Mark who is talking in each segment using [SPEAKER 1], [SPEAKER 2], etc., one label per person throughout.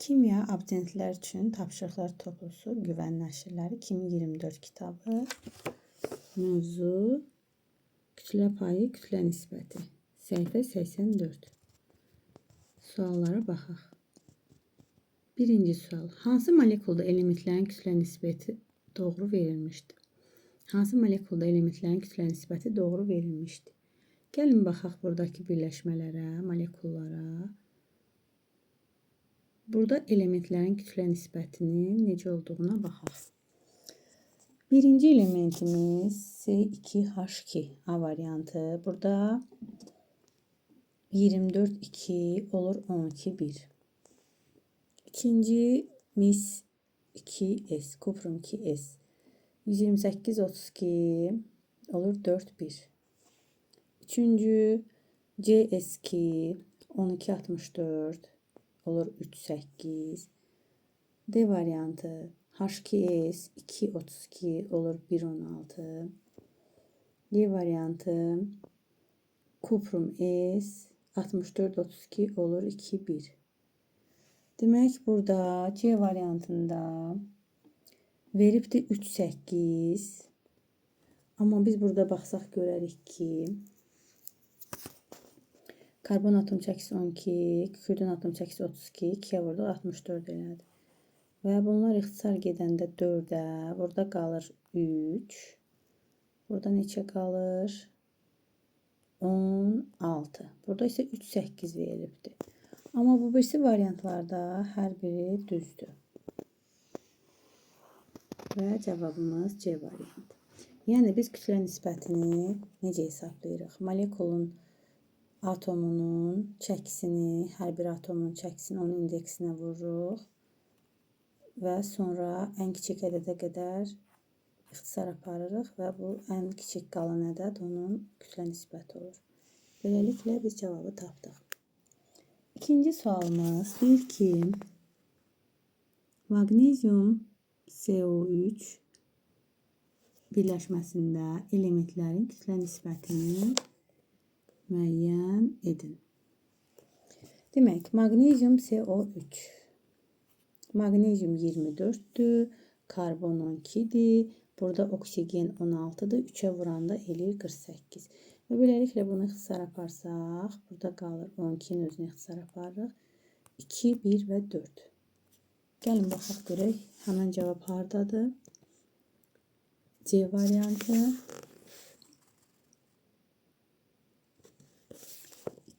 [SPEAKER 1] Kimya abiturientlər üçün tapşırıqlar toplusu Güvən Nəşrləri 2024 kitabı. Mövzu kütlə payı, kütlə nisbəti. Səhifə 84. Suallara baxaq. Birinci sual. Hansı molekulda elementlərin kütlə nisbəti doğru verilmişdir? Hansı molekulda elementlərin kütlə nisbəti doğru verilmişdir? Gəlin baxaq buradakı birləşmələrə, molekullara. Burada elementlərin kütlə nisbətinin necə olduğuna baxaq. Birinci elementimiz C2H2 A variantı. Burada 24-2 olur 12-1. İkincimiz 2S, kuprum 2S. 128-32 olur 4-1. Üçüncü CS2 12-64 olur 3-8. D variantı H2S 2-32 olur 1-16. Y variantı kuprum S 64-32 olur 2-1. Demək burada C variantında veribdi 3-8. Amma biz burada baxsaq görərik ki karbon atom çəkisi 12, kükürdün atom çəkisi 32, 2-yə vurduq 64 elədi. Və bunlar ixtisar gedəndə 4-ə, burada qalır 3. Burada neçə qalır? 16. Burada isə 3-8 verilibdir. Amma bu birisi variantlarda hər biri düzdür. Və cavabımız C variantı. Yəni biz kütlə nisbətini necə hesablayırıq? Molekulun atomunun çəkisini, hər bir atomun çəkisini onun indeksinə vururuq və sonra ən kiçik ədədə qədər ixtisar aparırıq və bu ən kiçik qalan ədəd onun kütlə nisbəti olur. Beləliklə biz cavabı tapdıq. İkinci sualımız deyir ki, maqnezium CO3 birləşməsində elementlərin kütlə nisbətini müəyyən edin. Demək, maqnezium CO3. Maqnezium 24-dür, karbon 12-dir, burada oksigen 16-dır, 3-ə vuranda eləyir 48. Və beləliklə bunu ixtisar aparsaq, burada qalır 12-nin özünü ixtisar aparırıq. 2, 1 və 4. Gəlin baxaq görək, həmən cavab hardadır? C variantı.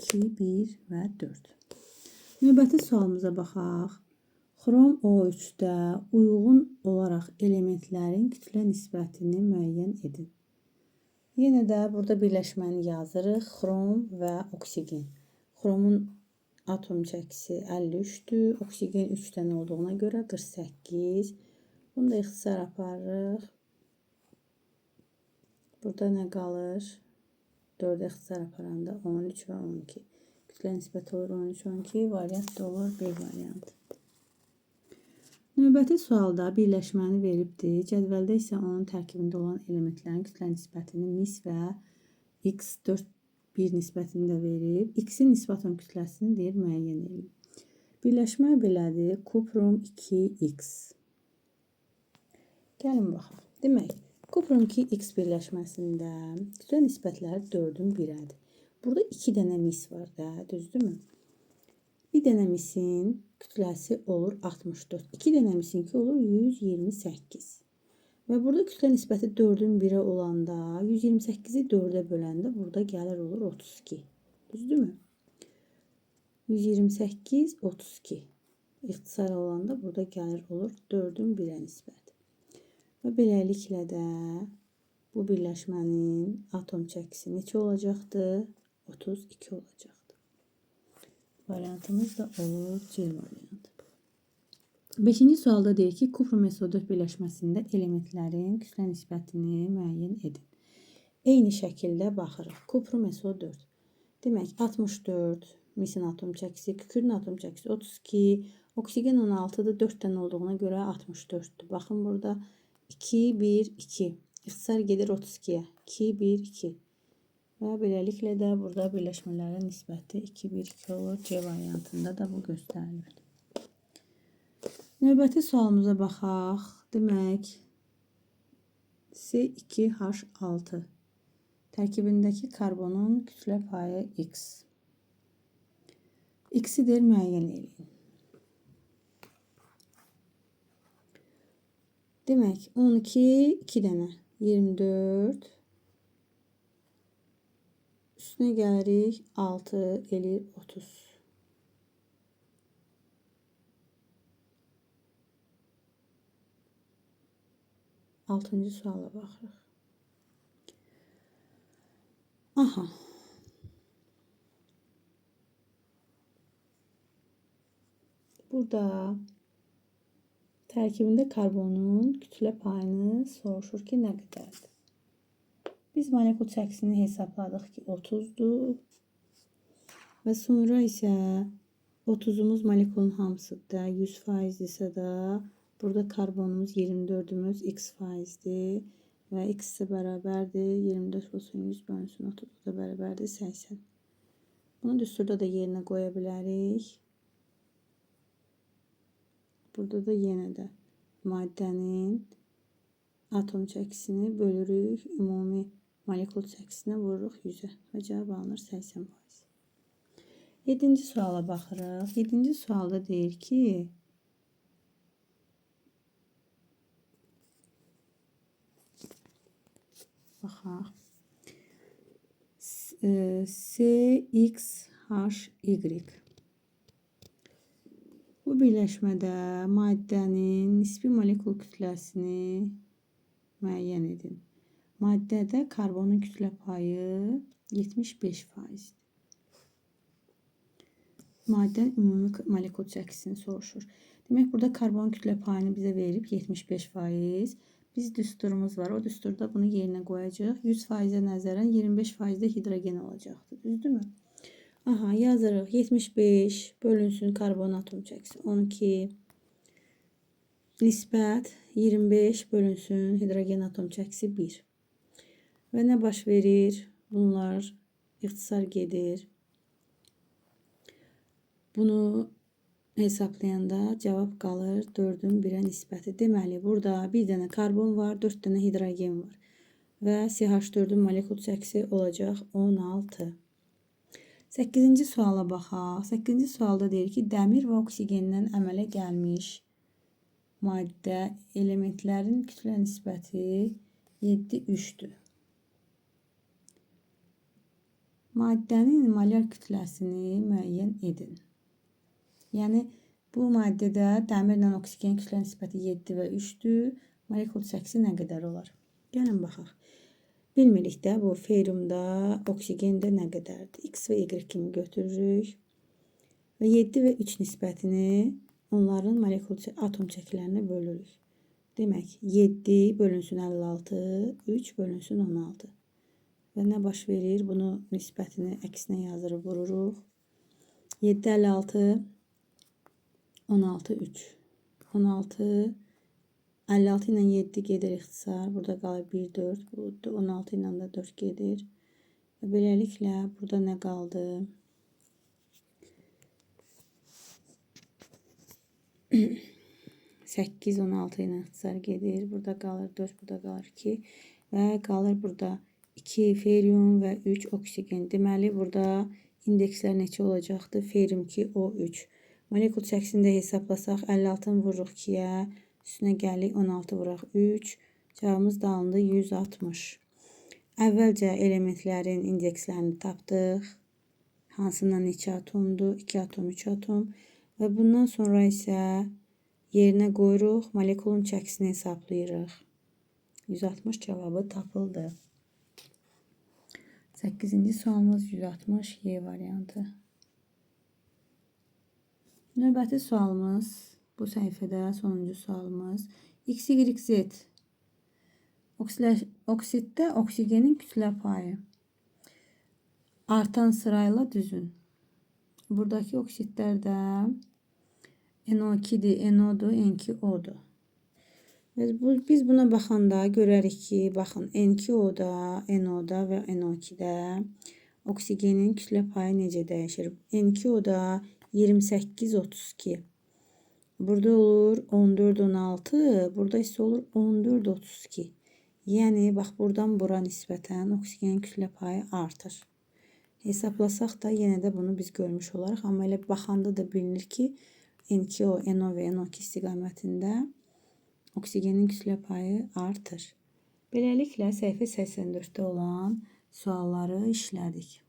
[SPEAKER 1] 2, 1 və 4. Növbəti sualımıza baxaq. Xrom O3-də uyğun olaraq elementlərin kütlə nisbətini müəyyən edin. Yenə də burada birləşməni yazırıq. Xrom və oksigen. Xromun atom çəkisi 53-dür. Oksigen 3 dənə olduğuna görə 48. Bunu da ixtisar aparırıq. Burada nə qalır? 4-ə ixtisar aparanda 13 və 12. Kütlə nisbəti olur 13-12. Variant da olur B variantı. Növbəti sualda birləşməni veribdir. Cədvəldə isə onun tərkibində olan elementlərin kütlə nisbətini mis və X4-1 nisbətində verib. X-in nisbət atom kütləsini deyir müəyyən edin. Birləşmə belədir. Kuprum 2X. Gəlin baxaq. Demək, kuprum 2X birləşməsində kütlə nisbətləri 4-ün 1-ədir. Burada 2 dənə mis var da, düzdürmü? Bir dənə misin kütləsi olur 64. 2 dənə misinki olur 128. Və burada kütlə nisbəti 4-ün 1-ə olanda 128-i 4-ə böləndə burada gəlir olur 32. Düzdürmü? 128, 32. İxtisar olanda burada gəlir olur 4-ün 1-ə nisbət. Və beləliklə də bu birləşmənin atom çəkisi neçə olacaqdır? 32 olacaqdır. Variantımız da olur C variantı. 5-ci sualda deyir ki, kuprum SO4 birləşməsində elementlərin kütlə nisbətini müəyyən edin. Eyni şəkildə baxırıq. Kuprum SO4. Demək, 64 misin atom çəkisi, kükürdün atom çəkisi 32, oksigen 16-dır, 4 dənə olduğuna görə 64-dür. Baxın burada 2, 1, 2. İxtisar gedir 32-yə. 2, 1, 2. Və beləliklə də burada birləşmələrin nisbəti 2, 1, 2 olur. C variantında da bu göstərilir. Növbəti sualımıza baxaq. Demək, C2H6 tərkibindəki karbonun kütlə payı X. X-idir, müəyyən edin. Demək, 12, 2 dənə, 24. Üstünə gəlirik, 6 eləyir 30. Altıncı suala baxırıq. Aha. Burada tərkibində karbonun kütlə payını soruşur ki, nə qədərdir? Biz molekul çəkisini hesabladıq ki, 30'dur. Və sonra isə 30'umuz molekulun hamısıdır. 100% isə də burada karbonumuz 24'ümüz x faizdir. Və x isə bərabərdir. 24 olsun 100 bölünsün 30 da bərabərdir 80. Bunu düsturda da yerinə qoya bilərik. Burada da yenə də maddənin atom çəkisini bölürük. Ümumi molekul çəkisinə vururuq 100'ə. Və cavab alınır 80%. 7-ci suala baxırıq. 7-ci sualda deyir ki, baxaq. CXHY. Bu birləşmədə maddənin nisbi molekul kütləsini müəyyən edin. Maddədə karbonun kütlə payı 75%. Maddənin ümumi molekul çəkisini soruşur. Demək, burada karbon kütlə payını bizə verib 75%. Biz düsturumuz var. O düsturda bunu yerinə qoyacaq. 100%-ə nəzərən 25%-də hidrogen olacaqdır. Düzdürmü? Aha, yazırıq. 75 bölünsün karbon atom çəkisi 12. Nisbət 25 bölünsün hidrogen atom çəkisi 1. Və nə baş verir? Bunlar ixtisar gedir. Bunu hesablayanda cavab qalır 4'ün 1'ə nisbəti. Deməli, burada bir dənə karbon var, 4 dənə hidrogen var. Və CH4'ün molekul çəkisi olacaq 16. 8-ci suala baxaq. 8-ci sualda deyir ki, dəmir və oksigendən əmələ gəlmiş maddə elementlərin kütlə nisbəti 7:3'dür. Maddənin molar kütləsini müəyyən edin. Yəni, bu maddədə dəmirlə oksigen kütlə nisbəti 7 və 3'dür. Molekul çəkisi nə qədər olar? Gəlin baxaq. Bilmirik də bu feriumda, oksigində nə qədərdir? X və Y kimi götürürük. Və 7 və 3 nisbətini onların molekul atom çəkilərinə bölürük. Demək, 7 bölünsün 56, 3 bölünsün 16. Və nə baş verir? Bunu nisbətini əksinə yazırıq, vururuq. 7, 56, 16, 3. 16, 56 ilə 7 gedir ixtisar. Burada qalır 1, 4. Burada 16 ilə də 4 gedir. Və beləliklə, burada nə qaldı? 8, 16 ilə ixtisar gedir. Burada qalır 4, burada qalır 2. Və qalır burada 2 ferium və 3 oksigen. Deməli, burada indekslər neçə olacaqdır? Ferium 2, O3. Molekul çəkisini də hesablasaq, 56'ını vururuq 2'yə, üstünə gəlik 16 vuraq 3. Cavabımız da alındı 160. Əvvəlcə elementlərin indekslərini tapdıq. Hansından neçə atomdur? 2 atom, 3 atom. Və bundan sonra isə yerinə qoyuruq, molekulun çəkisini hesablayırıq. 160 cavabı tapıldı. 8-ci sualımız 160 Y variantı. Növbəti sualımız, bu səhifədə sonuncu sualımız. X, Y, Z. Oksiddə oksigenin kütlə payı. Artan sırayla düzün. Buradakı oksidlərdə NO2'dir, NO''dur, N2O''dur. Biz buna baxanda görərik ki, baxın, N2O''da, NO''da və NO2'də oksigenin kütlə payı necə dəyişir? N2O''da 28-32. Burada olur 14 16, burada isə olur 14 32. Yəni bax buradan bura nisbətən oksigenin kütlə payı artır. Hesablasaq da yenə də bunu biz görmüş olarıq, amma elə baxanda da bilinir ki, N2O, NO və NO2 istiqamətində oksigenin kütlə payı artır. Beləliklə səhifə 84-də olan sualları işlədik.